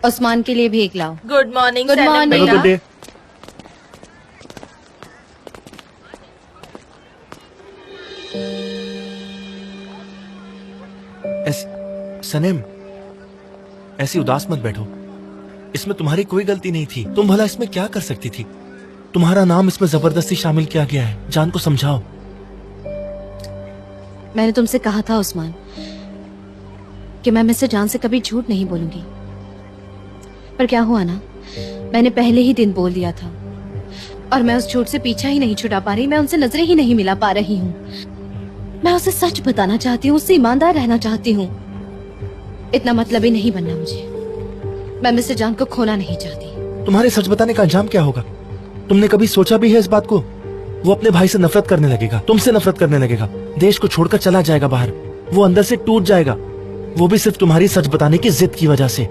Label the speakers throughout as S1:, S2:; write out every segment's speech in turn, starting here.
S1: उस्मान के लिए भीख लाओ।
S2: Good morning.
S1: Good morning.
S3: Good day. Sanem, ऐसी उदास मत बैठो। इसमें तुम्हारी कोई गलती नहीं थी। तुम भला इसमें क्या कर सकती थी? तुम्हारा नाम इसमें जबरदस्ती शामिल किया गया है। जान को समझाओ।
S1: मैंने तुमसे कहा था उस्मान कि मैं मिस्टर जान से कभी झूठ नहीं बोलूंगी, पर क्या हुआ ना, मैंने पहले ही दिन बोल दिया था और मैं उस झूठ से पीछा ही नहीं छुड़ा पा रही। मैं उनसे नजरें ही नहीं मिला पा रही हूँ। मैं उसे सच बताना चाहती हूँ, उससे ईमानदार रहना चाहती हूँ। इतना मतलबी नहीं बनना मुझे। मैं मिस्टर जान को खोना नहीं चाहती।
S3: तुम्हारे सच बताने का अंजाम क्या होगा? तुमने कभी सोचा भी है इस बात को? वो अपने भाई से नफरत करने लगेगा, तुमसे नफरत करने लगेगा, देश को छोड़कर चला जाएगा बाहर। वो अंदर से टूट जाएगा, वो भी सिर्फ तुम्हारी सच बताने की जिद की वजह से।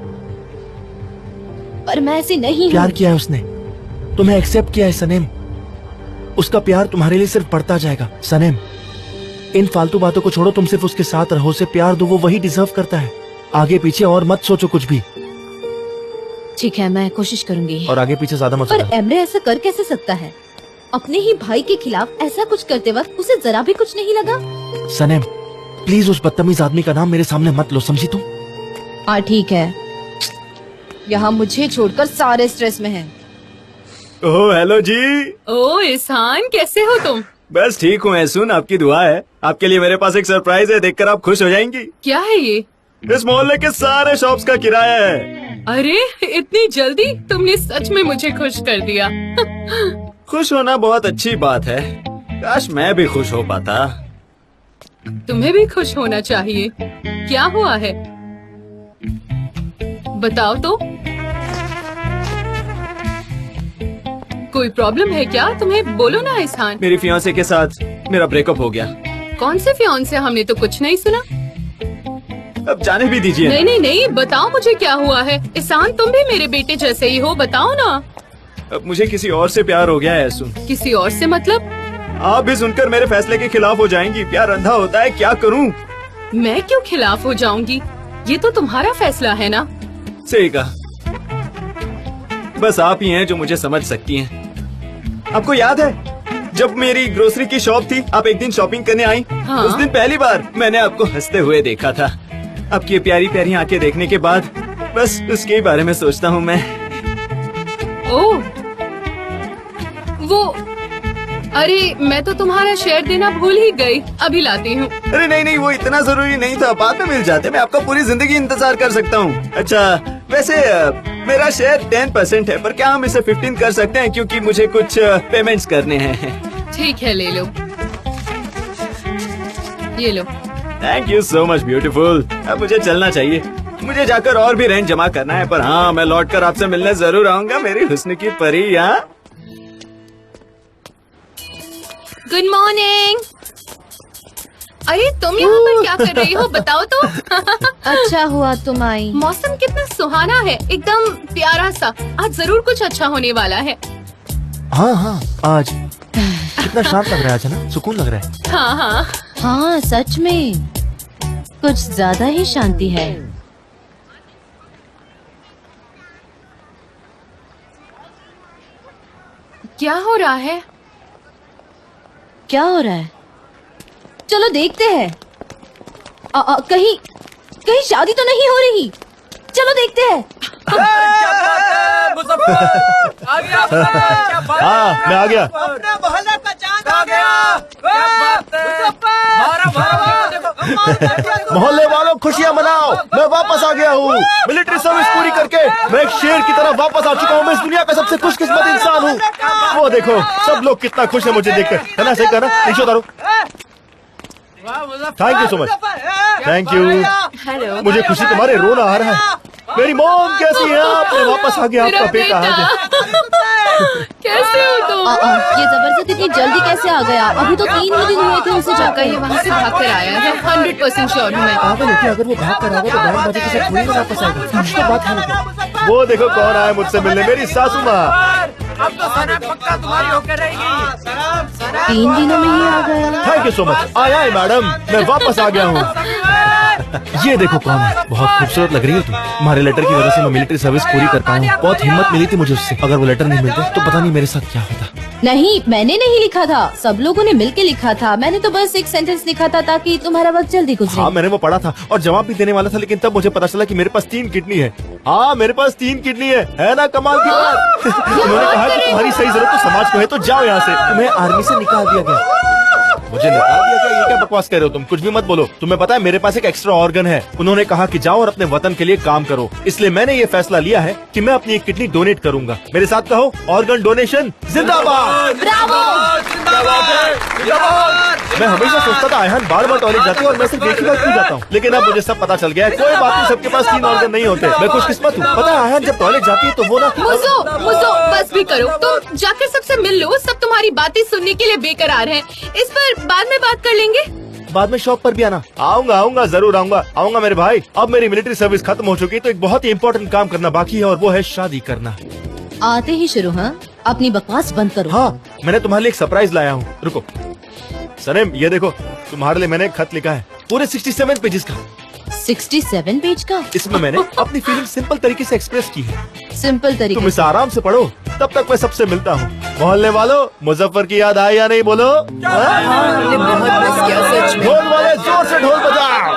S1: पर मैं ऐसी नहीं हूँ।
S3: प्यार किया है उसने, तुम्हें एक्सेप्ट किया है सनेम। उसका प्यार तुम्हारे लिए सिर्फ बढ़ता जाएगा। सनेम, इन फालतू बातों को छोड़ो। तुम सिर्फ उसके साथ रहो, उसे प्यार दो, वो वही डिजर्व करता है। आगे पीछे और मत सोचो कुछ भी।
S1: ठीक है, मैं कोशिश करूंगी।
S3: और आगे पीछे ज्यादा मत
S1: पर
S3: सोचो।
S1: एमरे ऐसा कर कैसे सकता है? अपने ही भाई के खिलाफ ऐसा कुछ करते वक्त उसे जरा भी कुछ नहीं लगा।
S3: सनेम, प्लीज उस बदतमीज आदमी का नाम मेरे सामने मत लो, समझी तुम?
S1: हाँ ठीक है, यहाँ मुझे छोड़कर सारे स्ट्रेस में हैं।
S4: ओह हेलो जी।
S5: ओ इहसान, कैसे हो तुम?
S4: बस ठीक हूँ ऐसुन, आपकी दुआ है। आपके लिए मेरे पास एक सरप्राइज है, देखकर आप खुश हो जाएंगी।
S5: क्या है ये?
S4: इस मोहल्ले के सारे शॉप्स का किराया है।
S5: अरे इतनी जल्दी? तुमने सच में मुझे खुश कर दिया।
S4: खुश होना बहुत अच्छी बात है, काश मैं भी खुश हो पाता।
S5: तुम्हें भी खुश होना चाहिए। क्या हुआ है बताओ तो। कोई प्रॉब्लम है क्या? तुम्हें बोलो ना इहसान।
S4: मेरी फियांसे के साथ मेरा ब्रेकअप हो गया।
S5: कौन से फियांसे? हमने तो कुछ नहीं सुना।
S4: अब जाने भी दीजिए।
S5: नहीं नहीं नहीं, बताओ मुझे क्या हुआ है। इहसान, तुम भी मेरे बेटे जैसे ही हो, बताओ ना।
S4: अब मुझे किसी और से प्यार हो गया है ऐसुन।
S5: किसी और से मतलब?
S4: आप भी सुनकर मेरे फैसले के खिलाफ हो जाएंगी। प्यार अंधा होता है, क्या करूं?
S5: मैं क्यों खिलाफ हो जाऊंगी? ये तो तुम्हारा फैसला है ना।
S4: सही कहा, बस आप ही हैं जो मुझे समझ सकती हैं। आपको याद है जब मेरी ग्रोसरी की शॉप थी, आप एक दिन शॉपिंग करने आई?
S5: हाँ।
S4: उस दिन पहली बार मैंने आपको हंसते हुए देखा था। आपकी ये प्यारी प्यारी आंखें देखने के बाद बस उसके ही बारे में सोचता हूँ मैं।
S5: ओह, वो, अरे मैं तो तुम्हारा शेयर देना भूल ही गई। अभी लाती हूँ।
S4: अरे नहीं नहीं, वो इतना जरूरी नहीं था, बाद में मिल जाते। मैं आपका पूरी जिंदगी इंतजार कर सकता हूँ। अच्छा वैसे मेरा शेयर 10% है, पर क्या हम इसे 15 कर सकते हैं, क्योंकि मुझे कुछ पेमेंट्स करने हैं।
S5: ठीक है, ले लो, ये लो।
S4: Thank you so much beautiful. अब मुझे चलना चाहिए, मुझे जाकर और भी रेंट जमा करना है। पर हाँ, मैं लौटकर आपसे मिलने जरूर आऊंगा, मेरी हुस्न की परी। यहाँ
S5: गुड मॉर्निंग। अरे तुम यहाँ पर क्या कर रही हो बताओ तो।
S1: अच्छा हुआ तुम आई।
S5: मौसम कितना सुहाना है, एकदम प्यारा सा। आज जरूर कुछ अच्छा होने वाला है।
S3: हाँ हाँ, आज कितना शांत लग रहा है आज, है ना? सुकून लग रहा है।
S5: हाँ हाँ
S1: हाँ सच में कुछ ज्यादा ही शांति है।
S5: क्या हो रहा है?
S1: क्या हो रहा है? चलो देखते हैं। कहीं कहीं शादी तो नहीं हो रही? चलो देखते हैं।
S3: हाँ मैं आ गया।
S6: अपने मोहल्ले का चांद आ गया।
S3: मोहल्ले वालों खुशियाँ मनाओ, मैं वापस आ गया हूँ। मिलिट्री सर्विस पूरी करके मैं एक शेर की तरह वापस आ चुका हूँ। मैं इस दुनिया का सबसे खुशकिस्मत इंसान हूँ। वो देखो सब लोग कितना खुश है मुझे देखकर, है ना? सही कहा ना? नीचे उतारो। Thank you so much. Thank you.
S5: Hello.
S3: मुझे खुशी तुम्हारे रोना आ रहा है। मेरी मॉम कैसी है? आपने वापस आ गया, आपका बेटा आ गया।
S5: कैसे हो तुम?
S1: ये जबरदस्त इतनी जल्दी कैसे आ गया? अभी तो 3 ही दिन हुए थे उसे जाकर।
S5: ये वहाँ से भाग कर आया है। 100% श्योर हूँ मैं।
S3: पागल है क्या? अगर वो भाग कर आएगा तो बैंड बाजे के साथ थोड़ी ना वापस आएगा। कुछ तो बात है। वो देखो कौन आया मुझसे मिलने, मेरी सासू माँ।
S6: अब तो सना पक्का तुम्हारी होकर रहेगी।
S1: 3 दिनों में ही आ गया।
S3: Thank you so much. आया है मैडम, मैं वापस आ गया हूँ। ये देखो कौन है। बहुत खूबसूरत लग रही हो तुम। तुम्हारे लेटर की वजह से मैं मिलिट्री सर्विस पूरी कर पाया हूँ। बहुत हिम्मत मिली थी मुझे उससे। अगर वो लेटर नहीं मिलते तो पता नहीं मेरे साथ क्या होता।
S1: नहीं, मैंने नहीं लिखा था, सब लोगों ने मिलके लिखा था। मैंने तो बस एक सेंटेंस लिखा था ताकि तुम्हारा वक्त जल्दी गुजरे।
S3: हाँ, मैंने वो पढ़ा था और जवाब भी देने वाला था, लेकिन तब मुझे पता चला कि मेरे पास 3 किडनी है। हाँ, मेरे पास 3 किडनी है ना? कमाल की बात। उन्होंने कहा कि तुम्हारी सही जरूरत तो समाज को है, तो जाओ यहाँ से। तुम्हें आर्मी से निकाल दिया गया। मुझे निकाल दिया गया? ये क्या बकवास कर रहे हो तुम? कुछ भी मत बोलो। तुम्हें पता है मेरे पास एक एक्स्ट्रा ऑर्गन है। उन्होंने कहा कि जाओ और अपने वतन के लिए काम करो। इसलिए मैंने ये फैसला लिया है कि मैं अपनी एक किडनी डोनेट करूंगा। मेरे साथ कहो, ऑर्गन डोनेशन जिंदाबाद। मैं हमेशा सोचता था आयहान बार बार टॉयलेट जाती है और मैं सिर्फ एक ही बार क्यों जाता हूँ, लेकिन अब मुझे सब पता चल गया है। कोई बात नहीं, सबके पास 3 ऑर्गन नहीं होते। मैं खुशकिस्मत हूँ। पता है आयहान जब टॉयलेट जाती है तो वो ना
S5: मुझो बस भी करो। तुम जाकर सबसे मिल लो। सब तुम्हारी बातें सुनने के लिए बेकरार हैं। इस पर बाद में बात कर लेंगे।
S3: बाद में शॉप पर भी आना। आऊंगा, जरूर आऊंगा मेरे भाई। अब मेरी मिलिट्री सर्विस खत्म हो चुकी है तो एक बहुत ही इम्पोर्टेंट काम करना बाकी है और वो है शादी करना।
S1: आते ही शुरू। हाँ, अपनी बकवास बंद करो।
S3: हाँ, मैंने तुम्हारे लिए एक सरप्राइज लाया हूँ। रुको सनेम, ये देखो तुम्हारे लिए मैंने एक खत लिखा है, पूरे 67 पेजेस का।
S1: 67 पेज का?
S3: इसमें मैंने अपनी फीलिंग सिंपल तरीके से एक्सप्रेस की है।
S1: सिंपल तरीके
S3: तुम इसे आराम से पढ़ो, तब तक मैं सबसे मिलता हूँ। मोहल्ले वालों, मुजफ्फर की याद आई या नहीं? बोलो। ढोल वाले जोर से ढोल बजाओ।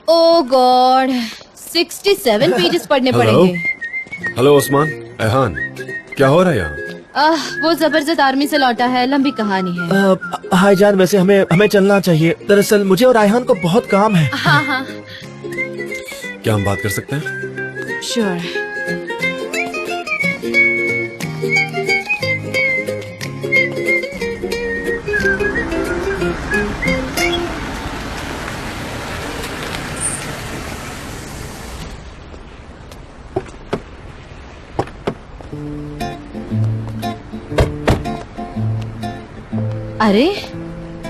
S1: ओ गॉड, 67 पेजेस पढ़ने पड़ेंगे।
S2: हेलो उस्मान, एहान, क्या हो रहा है यहाँ?
S1: वो जबरदस्त आर्मी से लौटा है, लंबी कहानी है।
S3: हाय जान, वैसे हमें चलना चाहिए। दरअसल मुझे और आयहान को बहुत काम है।
S1: हाँ,
S2: क्या हम बात कर सकते हैं?
S1: श्योर। अरे,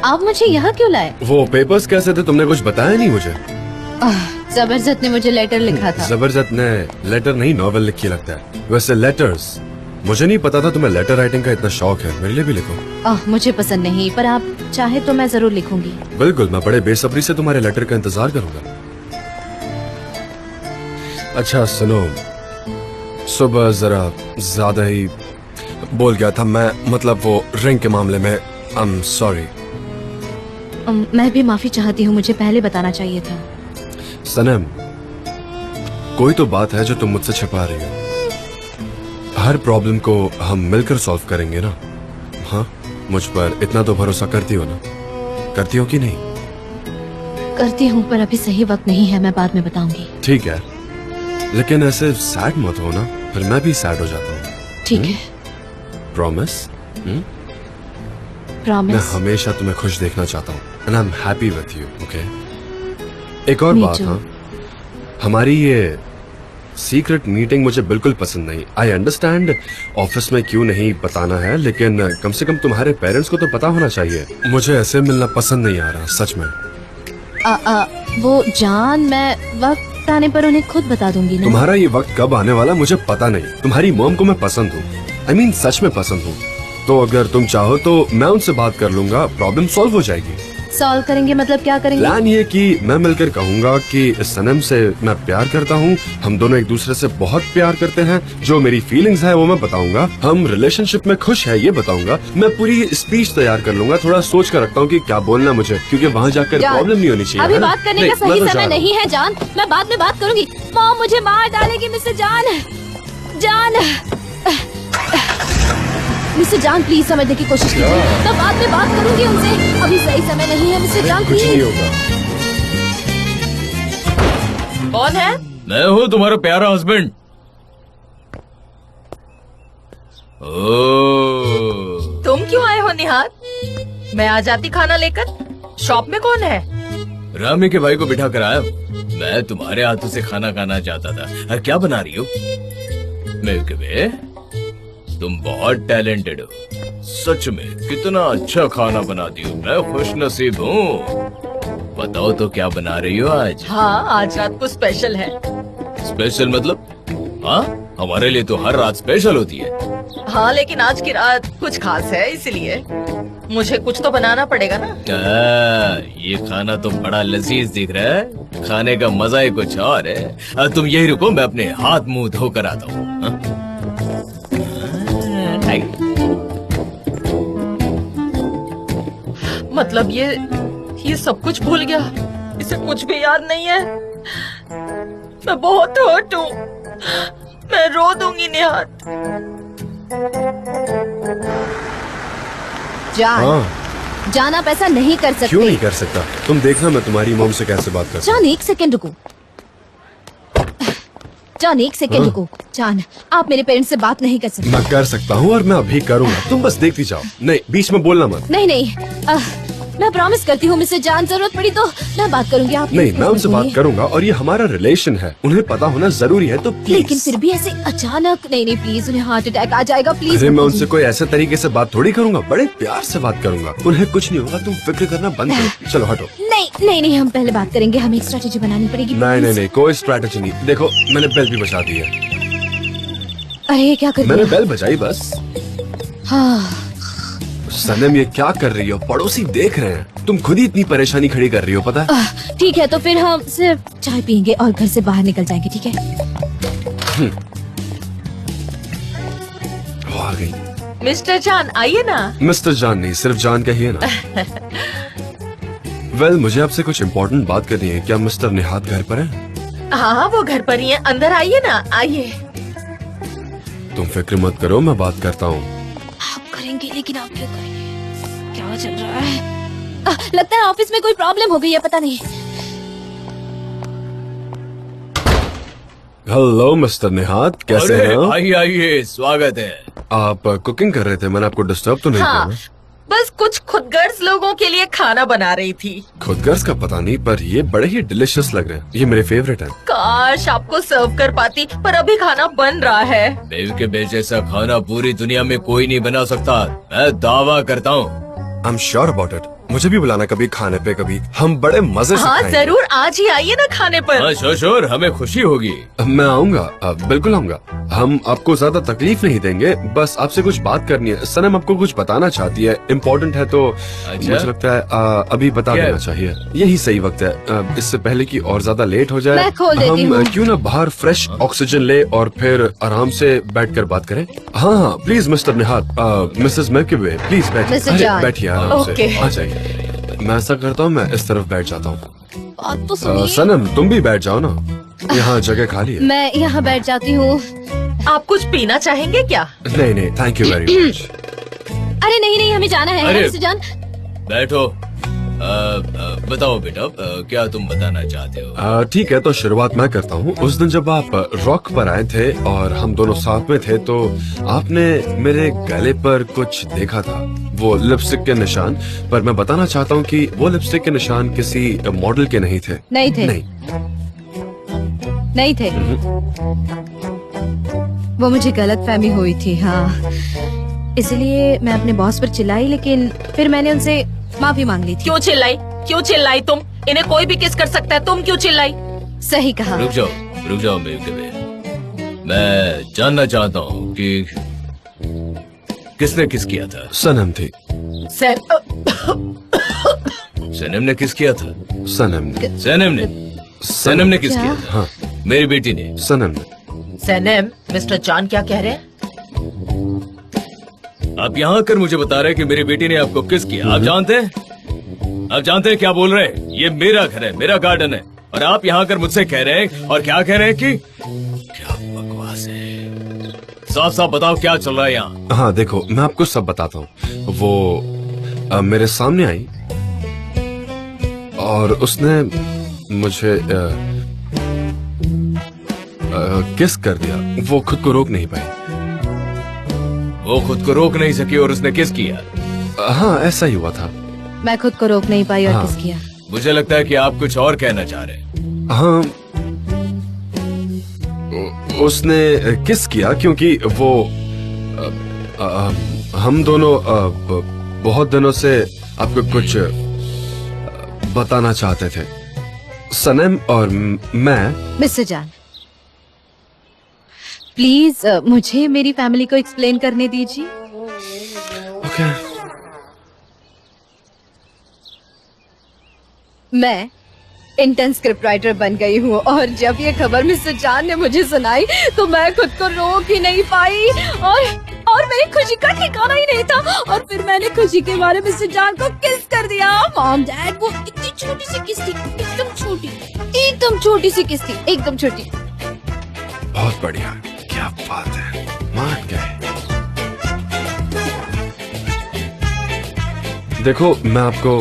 S1: आप मुझे यहाँ क्यों लाए?
S2: वो पेपर्स कैसे थे? तुमने कुछ बताया नहीं मुझे।
S1: जबरदस्त ने मुझे लेटर लिखा था।
S2: जबरदस्त ने लेटर नहीं, नॉवेल लिखी लगता है। वैसे लेटर्स, मुझे नहीं पता था तुम्हें लेटर राइटिंग का इतना शौक है। मेरे लिए भी लिखो।
S1: मुझे पसंद नहीं, पर आप चाहे तो मैं जरूर लिखूंगी।
S2: बिल्कुल, मैं बड़े बेसब्री से तुम्हारे लेटर का इंतजार करूंगा। अच्छा सुनो, सुबह जरा ज्यादा ही बोल गया था मैं, मतलब वो रिंग के मामले में। I'm sorry।
S1: मैं भी माफी चाहती हूँ, मुझे पहले बताना चाहिए था।
S2: सनम, कोई तो बात है जो तुम मुझसे छिपा रही हो। हर प्रॉब्लम को हम मिलकर सॉल्व करेंगे ना? हाँ, मुझ पर इतना तो भरोसा करती हो ना? करती हो कि नहीं?
S1: करती हूँ, पर अभी सही वक्त नहीं है, मैं बाद में बताऊंगी।
S2: ठीक है, लेकिन ऐसे सैड मत हो ना, फिर मैं भी सैड हो जाता हूँ।
S1: ठीक है।
S2: प्रॉमिस? मैं
S1: प्रॉमिस।
S2: हमेशा तुम्हें खुश देखना चाहता हूँ। And I am happy with you. Okay, एक और
S1: Me
S2: बात।
S1: too।
S2: हाँ, हमारी ये सीक्रेट मीटिंग मुझे बिल्कुल पसंद नहीं। आई अंडरस्टैंड ऑफिस में क्यों नहीं बताना है, लेकिन कम से कम तुम्हारे पेरेंट्स को तो पता होना चाहिए। मुझे ऐसे मिलना पसंद नहीं आ रहा, सच में।
S1: वो जान, मैं वक्त आने पर उन्हें खुद बता दूंगी ना।
S2: तुम्हारा ये वक्त कब आने वाला मुझे पता नहीं। तुम्हारी मॉम को मैं पसंद हूँ, I mean, सच में पसंद हूँ। तो अगर तुम चाहो तो मैं उनसे बात कर लूंगा, प्रॉब्लम सॉल्व हो जाएगी।
S1: सॉल्व करेंगे मतलब क्या करेंगे?
S2: प्लान ये कि मैं मिलकर कहूंगा कि सनम से मैं प्यार करता हूँ, हम दोनों एक दूसरे से बहुत प्यार करते हैं, जो मेरी फीलिंग्स है वो मैं बताऊंगा, हम रिलेशनशिप में खुश है ये बताऊंगा। मैं पूरी स्पीच तैयार कर लूंगा, थोड़ा सोच कर रखता हूँ कि क्या बोलना मुझे, क्योंकि वहाँ जाकर
S1: जान,
S2: प्रॉब्लम नहीं होनी चाहिए।
S1: अभी
S2: है ना?
S1: बात करने
S2: नहीं,
S1: का
S2: मैं
S1: सही
S2: तो जा
S1: समय
S2: रहा हूँ।
S1: नहीं है जान, मैं बाद में बात करूंगी। मॉम मुझे मार डालेगी मिस्टर जान। मिस्टर जान प्लीज समझने की कोशिश कीजिए, मैं बाद में बात करूंगी उनसे, अभी सही समय नहीं है मिस्टर जान
S2: कुछ नहीं
S1: प्लीज।
S2: होगा।
S6: कौन है?
S7: मैं हूँ तुम्हारा प्यारा हस्बैंड।
S6: तुम क्यों आए हो निहार? मैं आ जाती खाना लेकर। शॉप में कौन है?
S7: रामी के भाई को बिठा कर आया हूँ। मैं तुम्हारे हाथों से खाना खाना चाहता था। क्या बना रही हो? मिल्क वे, तुम बहुत टैलेंटेड हो, सच में कितना अच्छा खाना बनाती हो। मैं खुश नसीब हूँ। बताओ तो क्या बना रही हो आज?
S6: हाँ, आज रात को स्पेशल है।
S7: स्पेशल मतलब? हाँ, हमारे लिए तो हर रात स्पेशल होती है।
S6: हाँ, लेकिन आज की रात कुछ खास है, इसलिए मुझे कुछ तो बनाना पड़ेगा ना।
S7: ये खाना तो बड़ा लजीज दिख रहा है। खाने का मजा ही कुछ और है। तुम यही रुको, मैं अपने हाथ मुंह धोकर आता हूँ।
S6: मतलब ये सब कुछ भूल गया, इसे कुछ भी याद नहीं है। मैं बहुत हर्ट हूँ, मैं रो दूंगी निहात।
S1: जान,
S2: हाँ।
S1: जान आप ऐसा नहीं कर सकते।
S2: क्यों नहीं कर सकता? तुम देखना मैं तुम्हारी मॉम से कैसे बात करता हूँ।
S1: जान एक सेकंड रुको। जान एक सेकंड रुको। जान, आप मेरे पेरेंट्स से बात नहीं कर सकते।
S2: मैं कर सकता हूँ और मैं अभी करूँगा। तुम बस देखती जाओ। नहीं, बीच में बोलना मत।
S1: नहीं नहीं, मैं प्रॉमिस करती हूँ मिस्टर जान, जरूरत पड़ी तो मैं बात करूंगी। आप
S2: नहीं, मैं उनसे बात करूंगा और ये हमारा रिलेशन है, उन्हें पता होना जरूरी है, तो प्लीज।
S1: लेकिन फिर भी ऐसे अचानक नहीं, प्लीज, उन्हें हार्ट अटैक आ जाएगा, प्लीज।
S2: अरे मैं उनसे कोई ऐसे तरीके से बात थोड़ी करूंगा, बड़े प्यार से बात करूंगा। उन्हें कुछ नहीं होगा, तुम फिक्र करना बंद करो। चलो हटो।
S1: नहीं, हम पहले बात करेंगे, हमें एक स्ट्रेटेजी बनानी पड़ेगी।
S2: नहीं, कोई स्ट्रैटेजी नहीं। देखो, मैंने बेल भी बजा दी है।
S1: अरे ये क्या कर
S2: मैंने
S1: दिया?
S2: बेल बजाई बस।
S1: हाँ,
S2: सनम ये क्या कर रही हो? पड़ोसी देख रहे हैं। तुम खुद ही इतनी परेशानी खड़ी कर रही हो, पता है?
S1: ठीक है, तो फिर हम सिर्फ चाय पियेंगे और घर से बाहर निकल जाएंगे, ठीक है?
S2: वो आ गई।
S6: मिस्टर जान आइए ना।
S2: मिस्टर जान नहीं, सिर्फ जान कहिए ना। वेल, मुझे आपसे कुछ इम्पोर्टेंट बात करनी है। क्या मिस्टर निहात घर पर है?
S6: हाँ, वो घर पर ही है, अंदर आइए ना, आइए।
S2: तुम फिक्र मत करो, मैं बात करता हूँ।
S1: आप करेंगे, लेकिन आप क्यों करेंगे? क्या चल रहा है? लगता है ऑफिस में कोई प्रॉब्लम हो गई है, पता नहीं।
S2: हेलो मिस्टर निहात, कैसे
S7: अरे,
S2: हैं?
S7: आइए, स्वागत है।
S2: आप कुकिंग कर रहे थे, मैंने आपको डिस्टर्ब तो नहीं
S6: हाँ,
S2: किया?
S6: बस कुछ खुदगर्ज लोगों के लिए खाना बना रही थी।
S2: खुदगर्ज का पता नहीं, पर ये बड़े ही डिलिशियस लग रहे हैं। ये मेरे फेवरेट हैं।
S6: काश आपको सर्व कर पाती, पर अभी खाना बन रहा है।
S7: बेबी के बेटे जैसा खाना पूरी दुनिया में कोई नहीं बना सकता, मैं दावा करता हूँ।
S2: I am sure about it. मुझे भी बुलाना कभी खाने पे, कभी हम बड़े मजे से
S6: हाँ,
S2: खाएंगे।
S6: जरूर, आज ही आइए ना खाने पर।
S7: हाँ, श्योर, हमें खुशी होगी।
S2: मैं आऊंगा, बिल्कुल आऊंगा। हम आपको ज्यादा तकलीफ नहीं देंगे, बस आपसे कुछ बात करनी है। सनम आपको कुछ बताना चाहती है, इम्पोर्टेंट है, तो
S7: अच्छा?
S2: मुझे लगता है अभी बता
S7: क्या?
S2: देना चाहिए। यही सही वक्त है, इससे पहले कि और ज्यादा लेट हो जाए।
S1: मैं खोल देती
S2: हम
S1: हूँ।
S2: क्यों ना बाहर फ्रेश ऑक्सीजन ले और फिर आराम से बैठकर बात करें। हाँ, please mister Nihat, Mrs Mevkibe, please
S1: mister Can.
S2: बैठिए आराम से।
S6: ओके।
S2: आ जाइए। मैं ऐसा करता हूँ, मैं इस तरफ बैठ जाता हूँ।
S1: बात तो सुनिए।
S2: सनम, तुम भी बैठ जाओ ना, यहाँ जगह खाली है।
S1: मैं यहाँ बैठ जाती हूँ।
S6: आप कुछ पीना चाहेंगे क्या?
S2: नहीं, थैंक यू वेरी मच।
S1: अरे नहीं, हमें जाना है।
S7: अरे।
S1: मिस्टर जान,
S7: बैठो। बताओ बेटा, क्या तुम बताना चाहते हो?
S2: ठीक है, तो शुरुआत मैं करता हूँ। उस दिन जब आप रॉक पर आए थे और हम दोनों साथ में थे, तो आपने मेरे गले पर कुछ देखा था, वो लिपस्टिक के निशान। पर मैं बताना चाहता हूँ कि वो लिपस्टिक के निशान किसी मॉडल के नहीं थे।
S1: नहीं थे। नहीं थे। वो मुझे गलत फहमी हुई थी। हाँ, इसलिए मैं अपने बॉस पर चिल्लाई, लेकिन फिर मैंने उनसे माफी मांग ली थी।
S6: क्यों चिल्लाई तुम? इन्हें कोई भी किस कर सकता है, तुम क्यों चिल्लाई?
S1: सही कहा।
S7: रुक जाओ बेबी। मैं जानना चाहता हूँ कि किसने किस किया था?
S2: सनम थी।
S7: सनम ने किस किया था?
S2: सनम ने
S7: किस
S1: क्या?
S7: किया था?
S2: हाँ,
S7: मेरी बेटी ने।
S2: सनम ने।
S6: सनम, मिस्टर जान क्या कह रहे हैं?
S7: आप यहाँ आकर मुझे बता रहे हैं कि मेरी बेटी ने आपको किस किया? आप जानते हैं क्या बोल रहे हैं? ये मेरा घर है, मेरा गार्डन है, और आप यहाँ आकर मुझसे कह रहे हैं, और क्या कह रहे हैं कि क्या बकवास है? साफ साफ बताओ क्या चल रहा है यहाँ?
S2: हाँ देखो, मैं आपको सब बताता हूँ। वो मेरे सामने आई और उसने मुझे किस कर दिया। वो खुद को रोक नहीं पाई।
S7: वो खुद को रोक नहीं सकी और उसने किस किया?
S2: हाँ, ऐसा ही हुआ था।
S1: मैं खुद को रोक नहीं पाई और
S2: हाँ।
S1: किस किया।
S7: मुझे लगता है कि आप कुछ और कहना चाह रहे हैं।
S2: हाँ, उसने किस किया क्योंकि वो हम दोनों बहुत दिनों से आपको कुछ बताना चाहते थे। सनम और मैं।
S1: मिस्टर जान, प्लीज मुझे मेरी फैमिली को एक्सप्लेन करने दीजिए।
S2: ओके।
S1: मैं इंटर्न स्क्रिप्ट राइटर बन गई हूँ और जब ये खबर मिस्टर जान ने मुझे सुनाई तो मैं खुद को रोक ही नहीं पाई और मेरी खुशी का ठिकाना ही नहीं था। और फिर मैंने खुशी के बारे में मिस्टर जान को किस कर दिया। मॉम डैड, वो इतनी छोटी सी किस थी, एकदम छोटी, एकदम छोटी सी किस थी, एकदम छोटी।
S2: बहुत बढ़िया, क्या बात है, मान गए। देखो, मैं आपको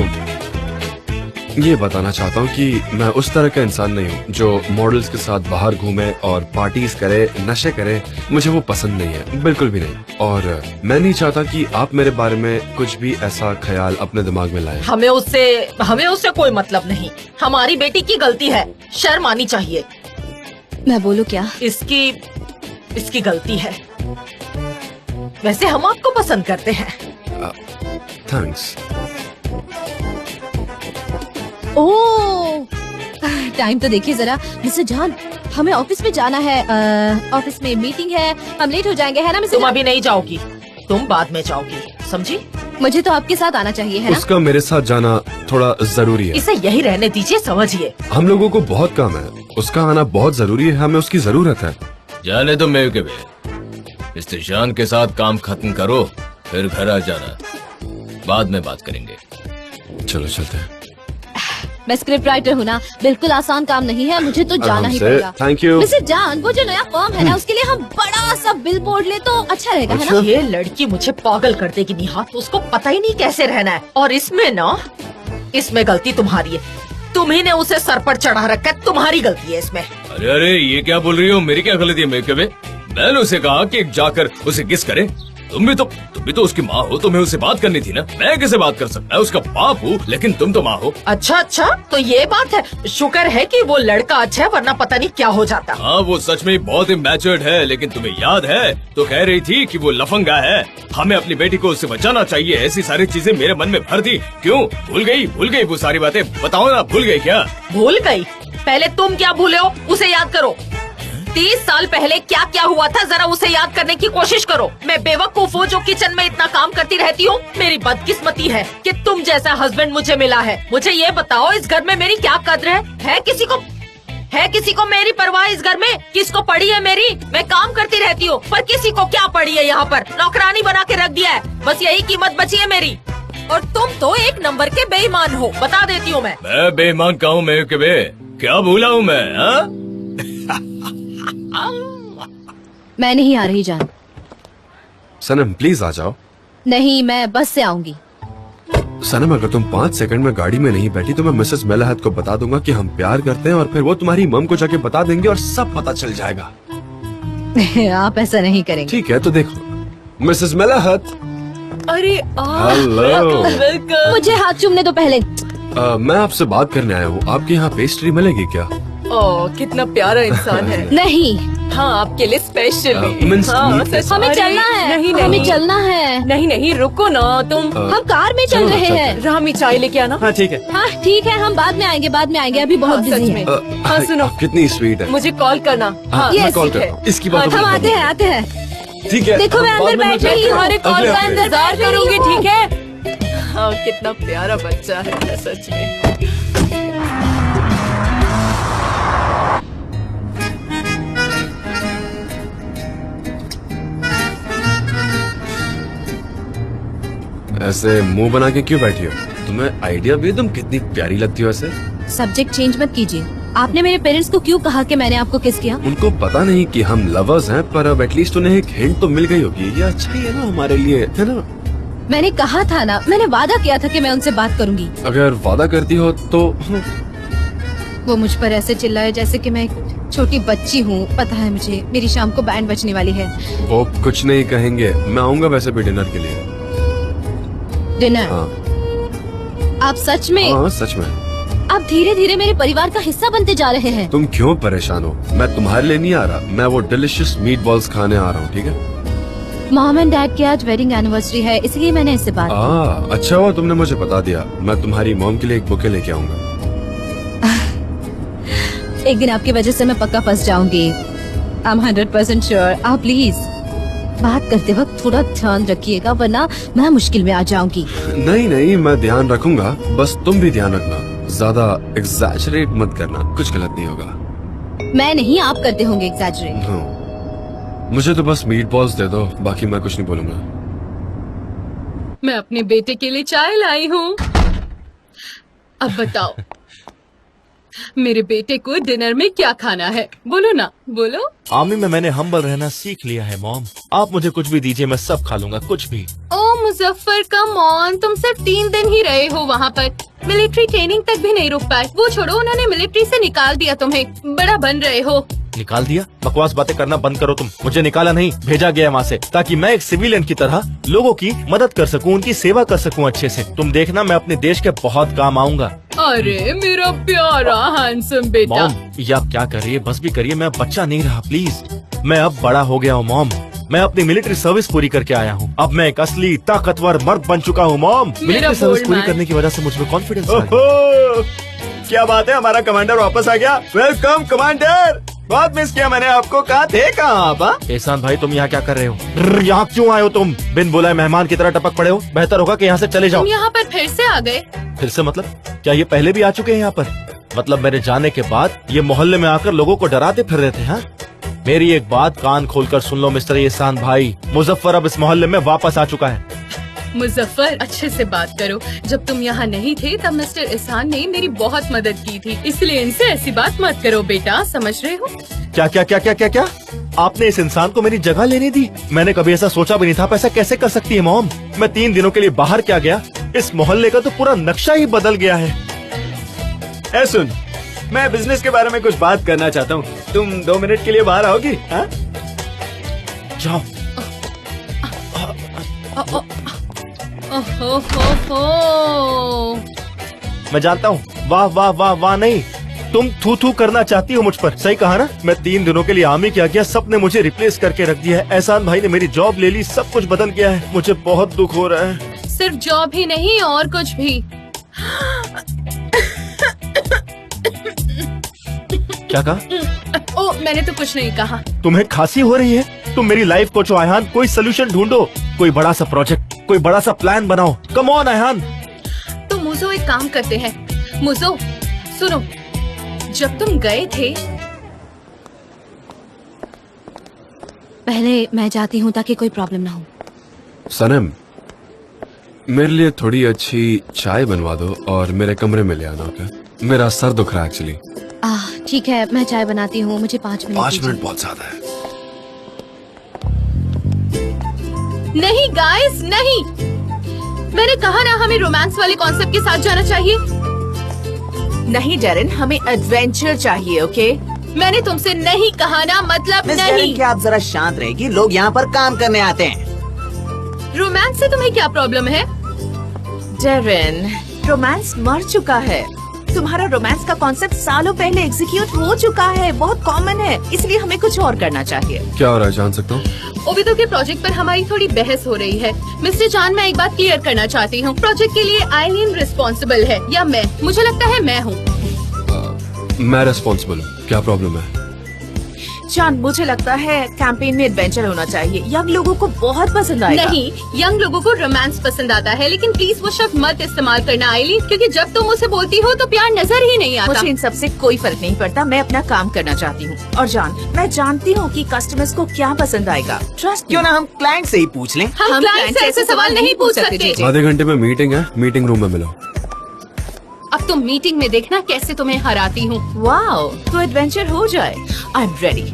S2: ये बताना चाहता हूँ कि मैं उस तरह का इंसान नहीं हूँ जो मॉडल्स के साथ बाहर घूमे और पार्टीज करे, नशे करे। मुझे वो पसंद नहीं है, बिल्कुल भी नहीं। और मैं नहीं चाहता कि आप मेरे बारे में कुछ भी ऐसा ख्याल अपने दिमाग में लाएं।
S6: हमें उससे कोई मतलब नहीं। हमारी बेटी की गलती है, शर्म आनी चाहिए।
S1: मैं बोलूँ क्या?
S6: इसकी गलती है। वैसे हम आपको पसंद करते हैं।
S2: थैंक्स।
S1: ओह, टाइम तो देखिए जरा मिस्टर जान, हमें ऑफिस में जाना है। ऑफिस में मीटिंग है, हम लेट हो जाएंगे, है ना मिस्टर
S6: तुम
S1: जान?
S6: अभी नहीं जाओगी, तुम बाद में जाओगी, समझी?
S1: मुझे तो आपके साथ आना चाहिए, है ना?
S2: उसका मेरे साथ जाना थोड़ा जरूरी है।
S6: इसे यही रहने दीजिए, समझिए।
S2: हम लोगों को बहुत काम है, उसका आना बहुत जरूरी है, हमें उसकी जरूरत है।
S7: जाने तो मैं के मिस्टर जान के साथ काम खत्म करो, फिर घर आ जाना, बाद में बात करेंगे।
S2: चलो चलते हैं।
S1: मैं स्क्रिप्ट राइटर हूँ ना, बिल्कुल आसान काम नहीं है, मुझे तो जाना ही
S2: से
S1: पड़ेगा।
S2: Thank you.
S1: मिस्टर जान, वो जो नया फॉर्म है ना, उसके लिए हम बड़ा सा बिल बोर्ड ले तो अच्छा रहेगा, है ना?
S6: ये लड़की मुझे पागल कर देगी निहात, उसको पता ही नहीं कैसे रहना है। और इसमें गलती तुम्हारी है, तुम्ही ने उसे सर पर चढ़ा रखा है, तुम्हारी गलती है इसमें।
S7: अरे अरे, ये क्या बोल रही हो? मेरी क्या गलती है? मैंने उसे कहा कि जाकर उसे किस करे। तुम भी तो उसकी माँ हो, तुम्हें उससे बात करनी थी ना। मैं कैसे बात कर सकता है? उसका बाप हूँ, लेकिन तुम तो माँ हो।
S6: अच्छा, तो ये बात है। शुक्र है कि वो लड़का अच्छा है, वरना पता नहीं क्या हो जाता।
S7: हाँ, वो सच में बहुत ही मैच्योर्ड है, लेकिन तुम्हें याद है तो कह रही थी कि वो लफंगा है, हमें अपनी बेटी को उससे बचाना चाहिए। ऐसी सारी चीजें मेरे मन में भर दी। क्यों भूल गई वो सारी बातें? बताओ ना, भूल गई क्या?
S6: भूल गई? पहले तुम क्या भूले हो, उसे याद करो। 30 साल पहले क्या क्या हुआ था, जरा उसे याद करने की कोशिश करो। मैं बेवकूफ हूँ जो किचन में इतना काम करती रहती हूँ। मेरी बदकिस्मती है कि तुम जैसा हस्बैंड मुझे मिला है। मुझे ये बताओ, इस घर में मेरी क्या कद्र है? है किसी को मेरी परवाह इस घर में? किसको पड़ी है मेरी? मैं काम करती रहती हूँ, पर किसी को क्या पड़ी है? यहाँ पर नौकरानी बना के रख दिया है, बस यही कीमत बची है मेरी। और तुम तो एक नंबर के बेईमान हो, बता देती हूँ मैं
S7: बेईमान कहूँ मैं के बे? क्या भूला हूँ मैं? हा?
S1: मैं नहीं आ रही जान।
S2: सनम प्लीज आ जाओ।
S1: नहीं, मैं बस से आऊंगी।
S2: सनम, अगर तुम 5 सेकंड में गाड़ी में नहीं बैठी तो मैं मिसेस मेलाहत को बता दूंगा कि हम प्यार करते हैं, और फिर वो तुम्हारी मम को जाके बता देंगे और सब पता चल जाएगा।
S1: आप ऐसा नहीं करेंगे।
S2: ठीक है, तो देखो मिसेस मेलाहत।
S6: अरे
S2: हेलो।
S6: वेलकम।
S1: मुझे हाथ चूमने दो पहले।
S2: मैं आपसे बात करने आया हूँ, आपके यहाँ पेस्ट्री मिलेगी क्या?
S6: ओह, कितना प्यारा इंसान है।
S1: नहीं,
S6: हाँ, आपके लिए स्पेशली।
S2: मिन्स मीट है।
S1: हमें चलना है।
S6: नहीं,
S1: हमें चलना है।
S6: नहीं, रुको ना तुम।
S1: हम कार में चल रहे हैं।
S6: रामी चाय लेके आना।
S4: हाँ ठीक है।
S1: हाँ ठीक है, हम बाद में आएंगे, अभी बहुत
S6: हाँ,
S1: बिजी
S6: सच
S1: है।
S6: में। हाँ, सुनो,
S2: कितनी स्वीट है।
S6: मुझे कॉल करना।
S2: हाँ,
S1: yes,
S2: मैं कॉल
S6: ठीक
S2: करता
S6: है।
S2: हूँ। इसकी बात
S1: हम आते हैं।
S2: ठीक है।
S1: देखो, मैं
S2: बाद
S1: अंदर
S2: में
S1: बैठ
S2: मैं
S1: रही हूँ।
S6: तुम्हारे कॉल
S2: अगले
S6: का
S2: हफ्ते।
S6: इंतजार
S1: बैठ रही
S6: करूंगी,
S1: हूँ।
S6: ठीक है? हाँ, कितना प्यारा बच्चा है सच में।
S2: ऐसे मुंह बना के क्यों बैठी हो? तुम्हें आइडिया भी है तुम कितनी प्यारी लगती हो ऐसे?
S1: सब्जेक्ट चेंज मत कीजिए। आपने मेरे पेरेंट्स को क्यों कहा कि मैंने आपको किस किया?
S2: उनको पता नहीं कि हम लवर्स हैं, पर अब एटलीस्ट उन्हें एक हिंट तो मिल गई होगी। ये अच्छा ही है ना हमारे लिए, है ना?
S1: मैंने कहा था ना, मैंने वादा किया था कि मैं उनसे बात करूंगी।
S2: अगर वादा करती हो तो
S1: वो मुझ पर ऐसे चिल्लाए जैसे कि मैं एक छोटी बच्ची हूँ। पता है मुझे, मेरी शाम को बैंड बजने वाली है।
S2: वो कुछ नहीं कहेंगे। मैं आऊंगा वैसे भी डिनर के लिए।
S1: डिनर?
S2: हाँ
S1: आप सच में?
S2: हाँ सच में।
S1: आप धीरे धीरे मेरे परिवार का हिस्सा बनते जा रहे हैं।
S2: तुम क्यों परेशान हो? मैं तुम्हारे लिए नहीं आ रहा, मैं वो डिलिशियस मीट बॉल्स खाने आ रहा हूँ, ठीक है?
S1: मॉम एंड डैड की आज वेडिंग एनिवर्सरी है, इसलिए मैंने इससे बात की।
S2: अच्छा हुआ तुमने मुझे बता दिया। मैं तुम्हारी मॉम के लिए एक बुके लेके आऊंगा।
S1: एक दिन आपकी वजह से मैं पक्का फंस जाऊंगी। I am 100% sure. आप प्लीज बात करते वक्त थोड़ा ध्यान रखिएगा, वरना मैं मुश्किल में आ जाऊंगी।
S2: नहीं नहीं, मैं ध्यान रखूंगा, बस तुम भी ध्यान रखना, ज्यादा एग्जैजरेट मत करना, कुछ गलत नहीं होगा।
S1: मैं नहीं, आप करते होंगे एग्जैजरेट।
S2: हाँ। मुझे तो बस मीट बॉल्स दे दो, बाकी मैं कुछ नहीं बोलूंगा।
S5: मैं अपने बेटे के लिए चाय लाई हूँ। अब बताओ मेरे बेटे को डिनर में क्या खाना है? बोलो ना, बोलो।
S3: आर्मी में मैंने हम्बल रहना सीख लिया है मॉम। आप मुझे कुछ भी दीजिए, मैं सब खा लूंगा, कुछ भी।
S5: ओ मुजफ्फर, कम ऑन, तुम सिर्फ 3 दिन ही रहे हो वहाँ पर, मिलिट्री ट्रेनिंग तक भी नहीं रुक पाए। वो छोड़ो, उन्होंने मिलिट्री से निकाल दिया तुम्हें, बड़ा बन रहे हो।
S3: निकाल दिया? बकवास बातें करना बंद करो तुम। मुझे निकाला नहीं, भेजा गया वहाँ से, ताकि मैं एक सिविलियन की तरह लोगों की मदद कर सकूं, उनकी सेवा कर सकूं अच्छे से। तुम देखना, मैं अपने देश के बहुत काम आऊंगा।
S5: अरे मेरा प्यारा हैंडसम बेटा।
S3: मॉम, ये आप क्या कर रही है? बस भी करिए, मैं बच्चा नहीं रहा प्लीज। मैं अब बड़ा हो गया हूँ मॉम। मैं अपनी मिलिट्री सर्विस पूरी करके आया हूँ। अब मैं एक असली ताकतवर मर्द बन चुका हूँ मॉम। मिलिट्री सर्विस पूरी करने की वजह से मुझमें कॉन्फिडेंस आ गया।
S4: क्या बात है, हमारा कमांडर वापस आ गया। वेलकम कमांडर, बहुत मिस किया मैंने आपको। कहाँ थे, कहाँ आप?
S3: एहसान भाई, तुम यहाँ क्या कर रहे हो? यहाँ क्यों आए हो तुम? बिन बुलाए मेहमान की तरह टपक पड़े हो। बेहतर होगा कि यहाँ से चले जाओ।
S5: तुम यहाँ पर फिर से आ गए?
S3: फिर से मतलब? क्या ये पहले भी आ चुके हैं यहाँ पर? मतलब मेरे जाने के बाद ये मोहल्ले में आकर लोगों को डराते फिर रहे थे? हाँ, मेरी एक बात कान खोलकर सुन लो मिस्टर एहसान भाई, मुजफ्फर अब इस मोहल्ले में वापस आ चुका है।
S5: मुजफ्फर, अच्छे से बात करो। जब तुम यहाँ नहीं थे तब मिस्टर एहसान ने मेरी बहुत मदद की थी, इसलिए इनसे ऐसी बात मत करो बेटा, समझ रहे हो?
S3: क्या क्या क्या क्या क्या क्या? आपने इस इंसान को मेरी जगह लेने दी? मैंने कभी ऐसा सोचा भी नहीं था। आप ऐसा कैसे कर सकती है मॉम? मैं 3 दिनों के लिए बाहर क्या गया, इस मोहल्ले का तो पूरा नक्शा ही बदल गया है।
S4: ए सुन, मैं बिजनेस के बारे में कुछ बात करना चाहता हूँ। तुम 2 मिनट के लिए बाहर आओगी? हाँ?
S3: जाओ।
S5: ओहो।
S3: मैं जानता हूँ, वाह वाह वाह वाह नहीं, तुम थू थू करना चाहती हो मुझ पर। सही कहा ना? मैं 3 दिनों के लिए आर्मी क्या किया, सबने मुझे रिप्लेस करके रख दिया है। एहसान भाई ने मेरी जॉब ले ली, सब कुछ बदल गया है। मुझे बहुत दुख हो रहा है।
S5: सिर्फ जॉब ही नहीं, और कुछ भी।
S3: क्या कहा?
S5: ओ, मैंने तो कुछ नहीं कहा।
S3: तुम्हें खांसी हो रही है? तुम मेरी लाइफ कोच हो अयहान, कोई सोल्यूशन ढूंढो, कोई बड़ा सा प्रोजेक्ट, कोई बड़ा सा प्लान बनाओ। Come on Ayhan.
S5: तो मुझो एक काम करते हैं। मुझो सुनो, जब तुम गए थे,
S1: पहले मैं जाती हूँ ताकि कोई प्रॉब्लम ना हो।
S2: सनम, मेरे लिए थोड़ी अच्छी चाय बनवा दो और मेरे कमरे में ले आना। ओके, मेरा सर दुख रहा है एक्चुअली।
S1: ठीक है, मैं चाय बनाती हूँ, मुझे 5 मिनट
S2: 5
S1: दीजिए।
S2: मिनट बहुत ज्यादा है।
S5: नहीं गाइस, नहीं, मैंने कहा ना हमें रोमांस वाले कॉन्सेप्ट के साथ जाना चाहिए।
S6: नहीं डेरिन, हमें एडवेंचर चाहिए। ओके,
S5: मैंने तुमसे नहीं कहा ना, मतलब
S4: मिस
S5: नहीं।
S4: डेरिन, क्या आप जरा शांत रहेगी? लोग यहाँ पर काम करने आते हैं।
S5: रोमांस से तुम्हें क्या प्रॉब्लम है?
S6: डेरिन, रोमांस मर चुका है। तुम्हारा रोमांस का कॉन्सेप्ट सालों पहले एग्जीक्यूट हो चुका है, बहुत कॉमन है, इसलिए हमें कुछ और करना चाहिए।
S2: क्या हो रहा है, जान सकता हूँ?
S5: ओबितो के प्रोजेक्ट पर हमारी थोड़ी बहस हो रही है। मिस्टर चांद, मैं एक बात क्लियर करना चाहती हूँ। प्रोजेक्ट के लिए आइलिन रिस्पॉन्सिबल है या मैं? मुझे लगता है मैं हूँ।
S2: मैं रिस्पॉन्सिबल हूँ। क्या प्रॉब्लम है?
S6: चांद, मुझे लगता है कैंपेन में एडवेंचर होना चाहिए, यंग लोगों को बहुत पसंद आएगा।
S5: नहीं, यंग लोगों को रोमांस पसंद आता है, लेकिन प्लीज वो शब्द मत इस्तेमाल करना आइलिन, क्योंकि जब तुम मुझसे बोलती हो तो प्यार नजर ही नहीं आता।
S6: मुझे इन सब से कोई फर्क नहीं पड़ता, मैं अपना काम करना चाहती हूँ। और जान, मैं जानती हूँ कि कस्टमर्स को क्या पसंद आएगा। ट्रस्ट
S4: क्यों ना हम क्लाइंट से ही पूछ लें?
S5: हम क्लाइंट से ऐसे सवाल नहीं पूछ सकते।
S2: आधे घंटे में मीटिंग है, मीटिंग रूम में मिलो।
S5: अब तुम मीटिंग में देखना कैसे तुम्हें हराती हूँ।
S6: वाओ, तो एडवेंचर हो जाए। I am ready.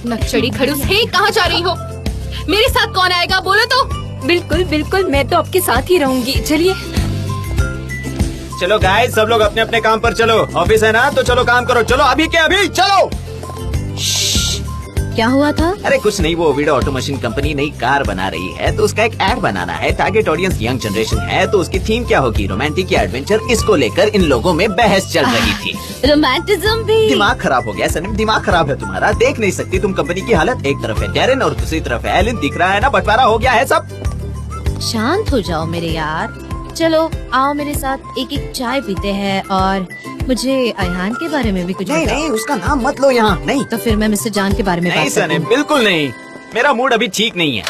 S5: नक्चड़ी खड़ूस, हे, कहाँ जा रही हो? मेरे साथ कौन आएगा, बोलो तो।
S1: बिल्कुल बिल्कुल, मैं तो आपके साथ ही रहूंगी। चलिए।
S4: चलो गाइस, सब लोग अपने अपने काम पर चलो। ऑफिस है ना, तो चलो काम करो। चलो अभी के अभी चलो।
S1: क्या हुआ था?
S4: अरे कुछ नहीं, वो वीडियो ऑटो मशीन कंपनी नई कार बना रही है, तो उसका एक एड बनाना है। टारगेट ऑडियंस यंग जनरेशन है, तो उसकी थीम क्या होगी, रोमांटिक या एडवेंचर, इसको लेकर इन लोगों में बहस चल रही थी।
S1: रोमांटिज्म भी।
S4: दिमाग खराब हो गया सनम, दिमाग खराब है तुम्हारा। देख नहीं सकती तुम कंपनी की हालत? एक तरफ है डैरेन और दूसरी तरफ है एलिन, दिख रहा है ना, बंटवारा हो गया है सब।
S1: शांत हो जाओ मेरे यार। चलो आओ मेरे साथ एक एक चाय पीते हैं और मुझे अयहान के बारे में भी कुछ
S4: नहीं
S1: बताओ।
S4: नहीं, उसका नाम मत लो यहाँ। नहीं
S1: तो फिर मैं मिस्टर जान के बारे में
S4: नहीं
S1: बात करती
S4: सनम,
S1: हूँ।
S4: बिल्कुल नहीं। मेरा मूड अभी ठीक नहीं है।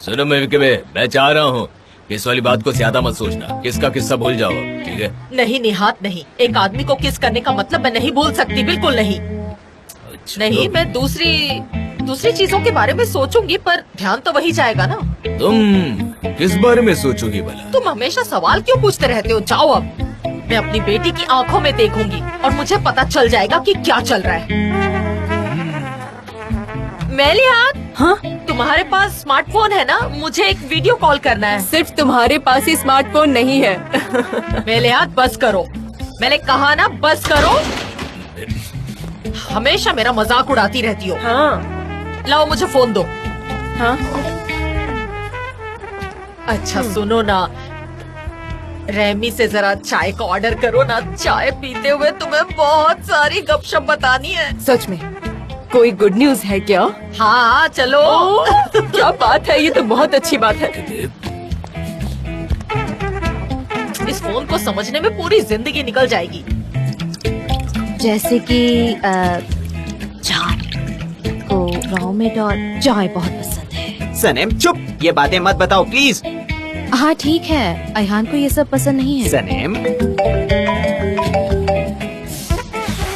S7: सुनो मैं चाह रहा हूँ कि इस वाली बात को ज्यादा मत सोचना, किसका किस्सा भूल जाओ, ठीक है?
S6: नहीं निहात नहीं, एक आदमी को किस करने का मतलब मैं नहीं भूल सकती, बिल्कुल नहीं।
S7: अच्छा,
S6: नहीं, मैं दूसरी चीजों के बारे में सोचूंगी, पर ध्यान तो वही जाएगा ना।
S7: तुम किस बारे में सोचोगी भला?
S6: तुम हमेशा सवाल क्यों पूछते रहते हो? जाओ अब। मैं अपनी बेटी की आंखों में देखूंगी और मुझे पता चल जाएगा कि क्या चल रहा है। मेलिहात,
S5: हाँ?
S6: तुम्हारे पास स्मार्टफोन है ना? मुझे एक वीडियो कॉल करना है।
S5: सिर्फ तुम्हारे पास ही स्मार्टफोन नहीं है।
S6: मेलिहात बस करो, मैंने कहा ना बस करो। हमेशा मेरा मजाक उड़ाती रहती हो।
S5: हाँ।
S6: लाओ मुझे फोन दो।
S5: हाँ?
S6: अच्छा सुनो ना, रेमी से जरा चाय का ऑर्डर करो ना। चाय पीते हुए तुम्हें बहुत सारी गपशप बतानी है।
S5: सच में कोई गुड न्यूज है क्या?
S6: हाँ चलो।
S5: क्या बात है, ये तो बहुत अच्छी बात है।
S6: इस फोन को समझने में पूरी जिंदगी निकल जाएगी।
S1: जैसे कि जान को रॉमेट और चाय बहुत पसंद है।
S4: सनम चुप, ये बातें मत बताओ प्लीज।
S1: हाँ ठीक है, अयहान को ये सब पसंद नहीं है।
S4: सनम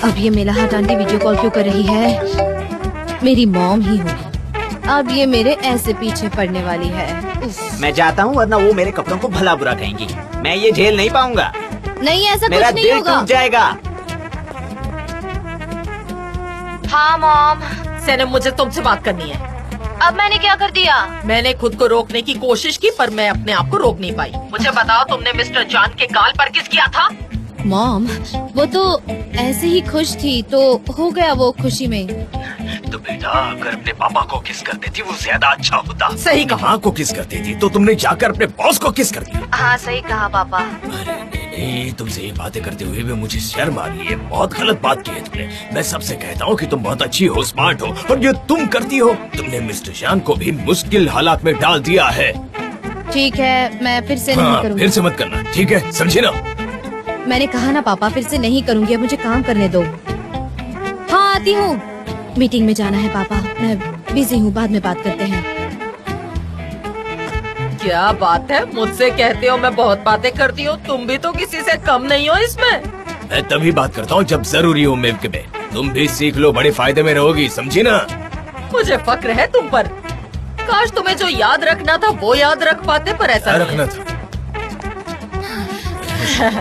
S1: अब ये मेलाहाट आंटी वीडियो कॉल क्यों कर रही है? मेरी मॉम ही होगी। अब ये मेरे ऐसे पीछे पड़ने वाली है। उफ।
S4: मैं जाता हूँ, वरना वो मेरे कपड़ों को भला बुरा कहेंगी। मैं ये झेल नहीं पाऊंगा।
S1: नहीं ऐसा
S4: मेरा
S1: कुछ नहीं
S4: दिल
S1: होगा।
S4: टूट जाएगा।
S1: हाँ मॉम,
S6: सनम मुझे तुमसे बात करनी है।
S1: अब मैंने क्या कर दिया?
S6: मैंने खुद को रोकने की कोशिश की, पर मैं अपने आप को रोक नहीं पाई। मुझे बताओ, तुमने मिस्टर जान के गाल पर किस किया था?
S1: मॉम, वो तो ऐसे ही खुश थी तो हो गया वो खुशी में।
S7: तो बेटा अगर अपने पापा को किस कर देती वो ज्यादा अच्छा होता।
S6: सही कहा।
S7: माँ को किस करती थी तो तुमने जाकर अपने बॉस को किस कर दिया।
S1: हाँ सही कहा पापा।
S7: अरे नहीं, तुमसे ये बातें करते हुए भी मुझे शर्म आ रही है। बहुत गलत बात की है तुमने। मैं सबसे कहता हूँ कि तुम बहुत अच्छी हो, स्मार्ट हो, और ये तुम करती हो। तुमने मिस्टर जान को भी मुश्किल हालात में डाल दिया है।
S1: ठीक है, मैं फिर से नहीं
S7: हाँ,
S1: करूँगी।
S7: फिर से मत करना, ठीक है? समझे ना?
S1: मैंने कहा ना पापा, फिर से नहीं करूँगी। अब मुझे काम करने दो। हाँ आती हूँ। मीटिंग में जाना है पापा, मैं बिजी हूँ, बाद में बात करते हैं।
S6: क्या बात है, मुझसे कहते हो मैं बहुत बातें करती हूँ। तुम भी तो किसी से कम नहीं हो इसमें।
S7: मैं तभी बात करता हूँ जब जरूरी हो। मिल्क में तुम भी सीख लो, बड़े फायदे में रहोगी, समझी ना?
S6: मुझे फक्र है तुम पर। काश तुम्हें जो याद रखना था वो याद रख पाते, पर ऐसा नहीं
S7: रखना
S6: है।
S7: था।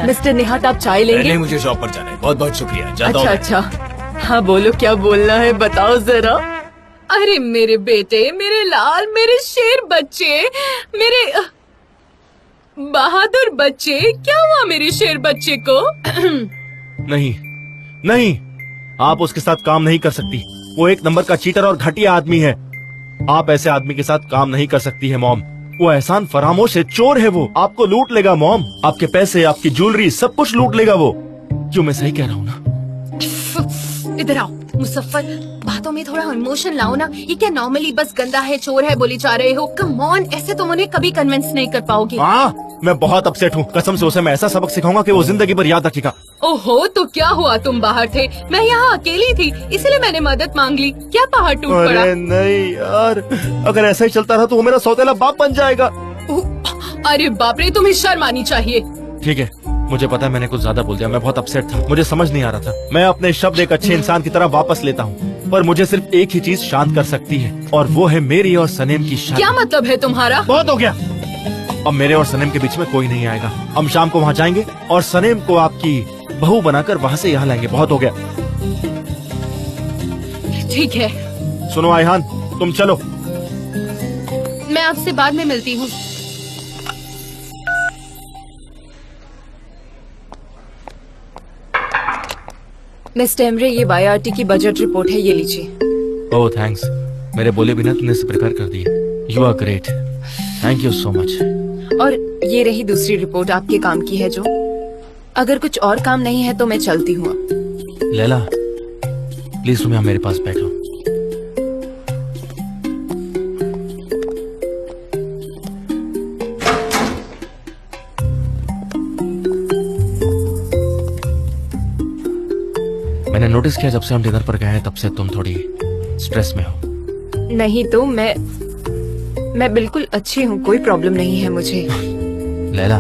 S5: मिस्टर निहात, आप चाय
S7: नहीं,
S5: लेंगे?
S7: मुझे शॉप पर जाना है। बहुत बहुत शुक्रिया, जाता
S5: अच्छा
S7: हूँ।
S5: अच्छा। हाँ बोलो, क्या बोलना है बताओ जरा।
S8: अरे मेरे बेटे, मेरे लाल, मेरे शेर बच्चे, मेरे बहादुर बच्चे, क्या हुआ मेरे शेर बच्चे को?
S3: नहीं नहीं, आप उसके साथ काम नहीं कर सकती। वो एक नंबर का चीटर और घटिया आदमी है। आप ऐसे आदमी के साथ काम नहीं कर सकती है मॉम। वो एहसान फरामोश है, चोर है वो। आपको लूट लेगा मॉम, आपके पैसे, आपकी ज्वेलरी, सब कुछ लूट लेगा वो। क्यों, मैं सही कह रहा हूँ ना?
S8: इधर आओ मुसफ्फर, बातों में थोड़ा इमोशन लाओ ना। ये क्या नॉर्मली बस गंदा है, चोर है बोली जा रहे हो? कम ऑन, ऐसे तुम उन्हें कभी कन्विंस नहीं कर पाओगे।
S3: हाँ, मैं बहुत अपसेट हूँ। कसम से उसे मैं ऐसा सबक सिखाऊंगा कि वो जिंदगी भर याद रखेगा।
S8: ओहो, तो क्या हुआ? तुम बाहर थे, मैं यहाँ अकेली थी, इसलिए मैंने मदद मांग ली। क्या पहाड़ टूट पड़ा?
S3: अरे नहीं यार, अगर ऐसा ही चलता रहा तो वो मेरा सौतेला बाप बन जाएगा।
S8: अरे बाप रे, तुम्हें शर्म आनी चाहिए।
S3: ठीक है, मुझे पता है मैंने कुछ ज्यादा बोल दिया। मैं बहुत अपसेट था, मुझे समझ नहीं आ रहा था। मैं अपने शब्द एक अच्छे इंसान की तरह वापस लेता हूँ, पर मुझे सिर्फ एक ही चीज शांत कर सकती है, और वो है मेरी और सनेम की शादी।
S8: क्या मतलब है तुम्हारा?
S3: बहुत हो गया। अब मेरे और सनेम के बीच में कोई नहीं आएगा। हम शाम को वहाँ जाएंगे और सनेम को आपकी बहू बनाकर वहाँ से यहाँ लाएंगे। बहुत हो गया।
S8: ठीक है,
S3: सुनो आयहान, तुम चलो।
S8: मैं आपसे बाद में मिलती हूँ। मिस्टर एमरे, ये वाईआरटी की बजट रिपोर्ट है, ये लीजिए।
S3: ओह थैंक्स, मेरे बोले बिना तुमने इसे प्रिपेयर कर दिया। You are great, thank you so much.
S8: और ये रही दूसरी रिपोर्ट आपके काम की है जो। अगर कुछ और काम नहीं है तो मैं चलती हूँ अब।
S3: लैला प्लीज तुम यहाँ मेरे पास बैठो। मैंने नोटिस किया जब से हम डिनर पर गए हैं तब से तुम थोड़ी स्ट्रेस में हो।
S8: नहीं तो मैं बिल्कुल अच्छी हूँ, कोई प्रॉब्लम नहीं है मुझे।
S3: लैला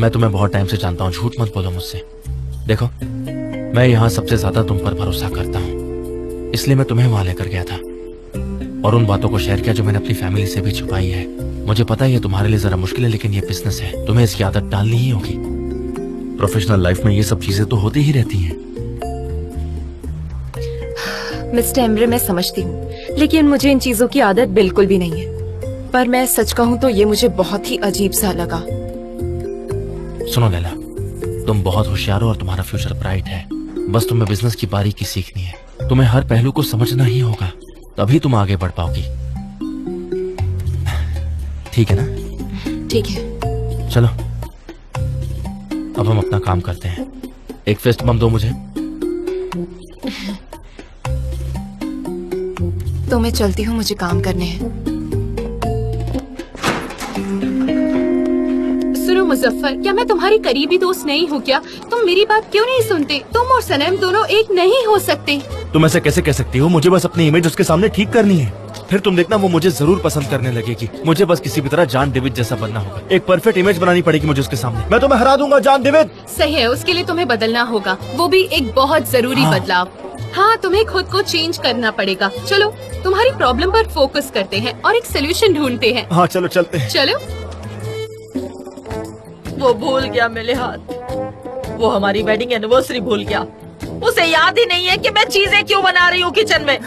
S3: मैं तुम्हें बहुत टाइम से जानता हूँ, झूठ मत बोलो मुझसे। देखो मैं यहाँ सबसे ज्यादा तुम पर भरोसा करता हूँ, इसलिए मैं तुम्हें वहां लेकर गया था और उन बातों को शेयर किया जो मैंने अपनी फैमिली से भी छुपाई है। मुझे पता है ये तुम्हारे लिए जरा मुश्किल है, लेकिन ये बिजनेस है, तुम्हें इसकी आदत डालनी ही होगी। प्रोफेशनल लाइफ में ये सब चीजें तो होती ही रहती हैं।
S8: मिस्टर एमरे, मैं समझती हूँ, लेकिन मुझे इन चीजों की आदत बिल्कुल भी नहीं है। पर मैं सच कहूँ तो ये मुझे बहुत ही अजीब सा लगा।
S3: सुनो लैला, तुम बहुत होशियार हो और तुम्हारा फ्यूचर ब्राइट है, बस तुम्हें बिजनेस की बारीकी सीखनी है। तुम्हें हर पहलू को समझना ही होगा, तभी तुम आगे बढ़ पाओगी। ठीक है ना?
S8: ठीक है।
S3: चलो अब हम अपना काम करते हैं। एक फेस्ट बम दो मुझे।
S8: तो मैं चलती हूँ, मुझे काम करने हैं।
S5: सुनो मुजफ्फर, क्या मैं तुम्हारी करीबी दोस्त नहीं हूँ क्या? तुम मेरी बात क्यों नहीं सुनते? तुम और सनम दोनों एक नहीं हो सकते।
S3: तुम ऐसे कैसे कह सकती हो? मुझे बस अपनी इमेज उसके सामने ठीक करनी है, फिर तुम देखना वो मुझे जरूर पसंद करने लगेगी। मुझे बस किसी भी तरह जॉन डेविड जैसा बनना होगा, एक परफेक्ट इमेज बनानी पड़ेगी मुझे उसके सामने। मैं तुम्हें हरा दूंगा जॉन डेविड।
S5: सही है, उसके लिए तुम्हें बदलना होगा, वो भी एक बहुत जरूरी बदलाव। हाँ, तुम्हें खुद को चेंज करना पड़ेगा। चलो तुम्हारी प्रॉब्लम पर फोकस करते हैं और एक सोल्यूशन ढूंढते हैं।
S3: हाँ चलो चलते हैं।
S5: चलो।
S6: वो भूल गया मेरे हाथ, वो हमारी वेडिंग एनिवर्सरी भूल गया। उसे याद ही नहीं है कि मैं चीजें क्यों बना रही हूँ किचन में।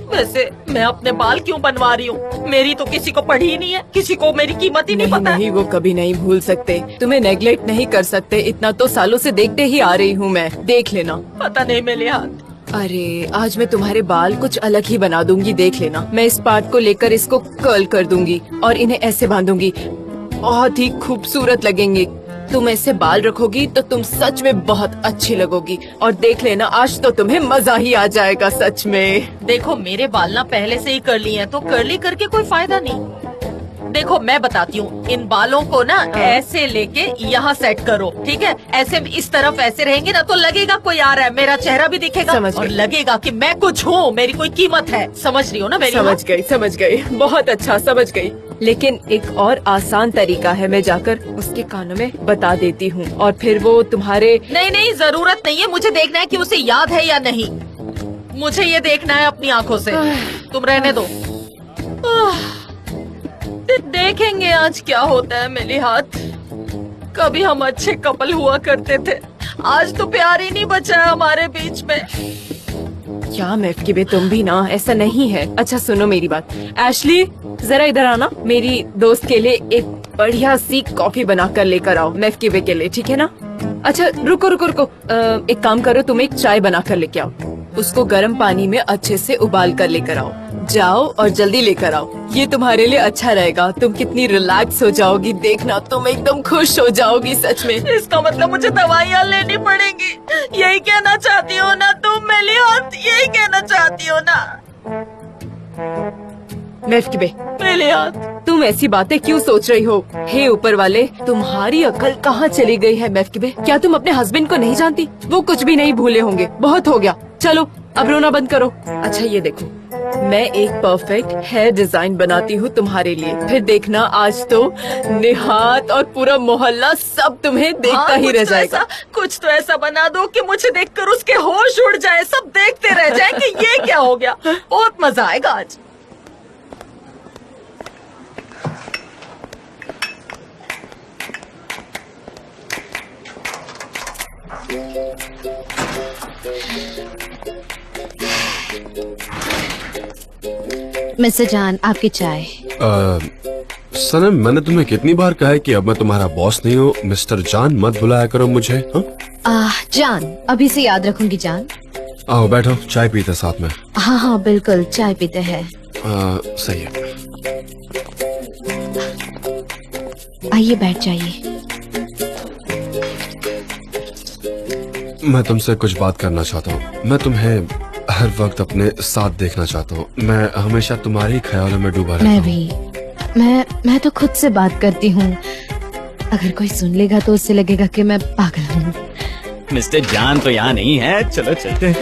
S6: वैसे मैं अपने बाल क्यों बनवा रही हूँ? मेरी तो किसी को पड़ी ही नहीं है, किसी को मेरी कीमत ही नहीं पता।
S8: नहीं, वो कभी नहीं भूल सकते, तुम्हें नेग्लेक्ट नहीं कर सकते। इतना तो सालों से देखते ही आ रही हूँ मैं, देख लेना।
S6: पता नहीं मेरे हाथ।
S8: अरे आज मैं तुम्हारे बाल कुछ अलग ही बना दूंगी, देख लेना। मैं इस पार्ट को लेकर इसको कर्ल कर दूंगी और इन्हें ऐसे बांधूंगी, बहुत ही खूबसूरत लगेंगे। तुम ऐसे बाल रखोगी तो तुम सच में बहुत अच्छी लगोगी। और देख लेना, आज तो तुम्हें मजा ही आ जाएगा सच में।
S6: देखो मेरे बाल ना पहले से ही कर्ली हैं, तो कर्ली करके कोई फायदा नहीं। देखो मैं बताती हूँ, इन बालों को ना ऐसे लेके यहाँ सेट करो, ठीक है? ऐसे इस तरफ ऐसे रहेंगे ना तो लगेगा कोई आ रहा है, मेरा चेहरा भी दिखेगा और लगेगा कि मैं कुछ हूँ, मेरी कोई कीमत है। समझ रही हो ना मेरी?
S8: समझ गई, बहुत अच्छा समझ गई। लेकिन एक और आसान तरीका है, मैं जाकर उसके कानों में बता देती हूँ और फिर वो तुम्हारे।
S6: नहीं, जरूरत नहीं है, मुझे देखना है कि उसे याद है या नहीं। मुझे ये देखना है अपनी आँखों से, तुम रहने दो। देखेंगे आज क्या होता है मेरे हाथ। कभी हम अच्छे कपल हुआ करते थे, आज तो प्यार ही नहीं बचा है हमारे बीच में।
S8: क्या महफिबे, तुम भी ना, ऐसा नहीं है। अच्छा सुनो मेरी बात, एशली जरा इधर आना, मेरी दोस्त के लिए एक बढ़िया सी कॉफी बना कर लेकर आओ, महफिबे के लिए, ठीक है ना? अच्छा रुको, एक काम करो, तुम एक चाय बना कर लेके आओ, उसको गर्म पानी में अच्छे से उबाल कर लेकर आओ। जाओ और जल्दी लेकर आओ, ये तुम्हारे लिए अच्छा रहेगा। तुम कितनी रिलैक्स हो जाओगी, देखना तुम एकदम खुश हो जाओगी सच में।
S6: इसका मतलब मुझे दवाइयाँ लेनी पड़ेंगी, यही कहना चाहती हो ना तुम मेरे हाथ? यही कहना चाहती हो ना?
S8: महफिबे,
S6: मेरे हाथ,
S8: तुम ऐसी बातें क्यों सोच रही हो? हे ऊपर वाले, तुम्हारी अकल कहाँ चली गई है महफिबे? क्या तुम अपने हस्बैंड को नहीं जानती? वो कुछ भी नहीं भूले होंगे, बहुत हो गया। चलो अब रोना बंद करो। अच्छा ये देखो, मैं एक परफेक्ट हेयर डिजाइन बनाती हूँ तुम्हारे लिए, फिर देखना आज तो निहात और पूरा मोहल्ला सब तुम्हें देखता ही रह जाएगा।
S6: कुछ तो ऐसा बना दो कि मुझे देखकर उसके होश उड़ जाए, सब देखते रह जाए कि ये क्या हो गया। बहुत मजा आएगा आज।
S1: मिस्टर जान, आपकी चाय।
S2: सनम, मैंने तुम्हें कितनी बार कहा है कि अब मैं तुम्हारा बॉस नहीं हूँ। मिस्टर जान मत बुलाया करो मुझे। हाँ?
S1: जान, अभी से याद रखूंगी जान।
S2: आओ बैठो, चाय पीते साथ में।
S1: हाँ हाँ बिल्कुल, चाय पीते हैं।
S2: सही है।
S1: आइए बैठ जाइए।
S2: मैं तुमसे कुछ बात करना चाहता हूँ। मैं तुम्हें हर वक्त अपने साथ देखना चाहता हूँ। मैं हमेशा तुम्हारे ख्यालों में डूबा रहता हूँ।
S1: मैं भी। मैं तो खुद से बात करती हूँ। अगर कोई सुन लेगा तो उससे लगेगा कि मैं पागल हूँ।
S4: मिस्टर जान तो यहाँ नहीं है, चलो चलते हैं।